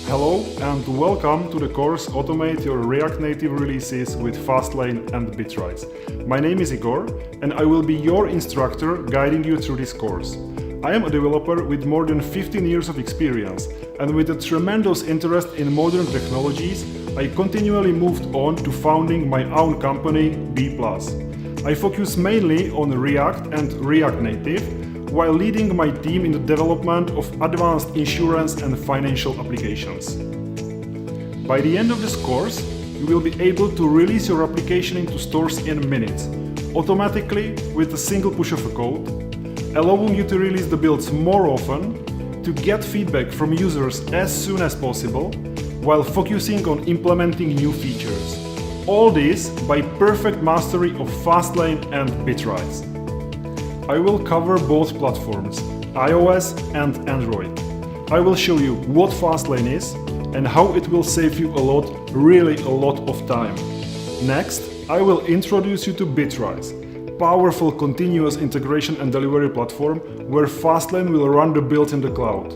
Hello and welcome to the course Automate Your React Native Releases with Fastlane and Bitrise. My name is Igor and I will be your instructor guiding you through this course. I am a developer with more than 15 years of experience, and with a tremendous interest in modern technologies, I continually moved on to founding my own company, B+. I focus mainly on React and React Native, while leading my team in the development of advanced insurance and financial applications. By the end of this course, you will be able to release your application into stores in minutes, automatically with a single push of a code, allowing you to release the builds more often, to get feedback from users as soon as possible, while focusing on implementing new features. All this by perfect mastery of Fastlane and Bitrise. I will cover both platforms, iOS and Android. I will show you what Fastlane is and how it will save you really a lot of time. Next, I will introduce you to Bitrise, powerful continuous integration and delivery platform where Fastlane will run the build in the cloud.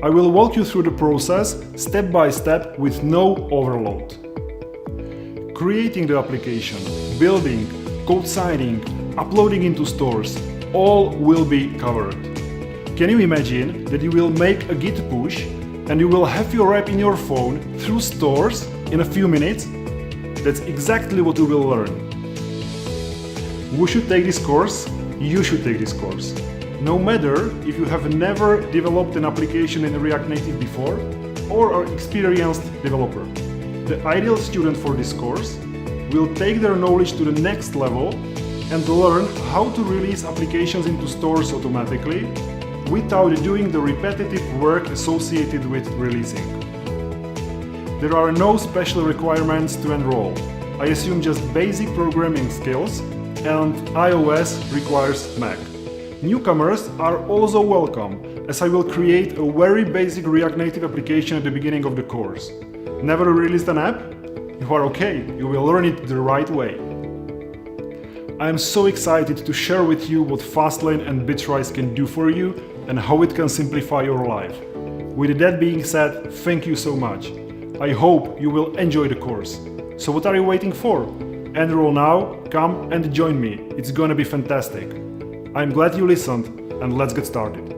I will walk you through the process step by step with no overload. Creating the application, building, code signing, uploading into stores, all will be covered. Can you imagine that you will make a Git push and you will have your app in your phone through stores in a few minutes? That's exactly what you will learn. Who should take this course? You should take this course. No matter if you have never developed an application in React Native before or are an experienced developer. The ideal student for this course will take their knowledge to the next level and learn how to release applications into stores automatically without doing the repetitive work associated with releasing. There are no special requirements to enroll. I assume just basic programming skills, and iOS requires Mac. Newcomers are also welcome, as I will create a very basic React Native application at the beginning of the course. Never released an app? You are okay, you will learn it the right way. I am so excited to share with you what Fastlane and Bitrise can do for you and how it can simplify your life. With that being said, thank you so much. I hope you will enjoy the course. So what are you waiting for? Enroll now, come and join me. It's gonna be fantastic. I'm glad you listened, and let's get started.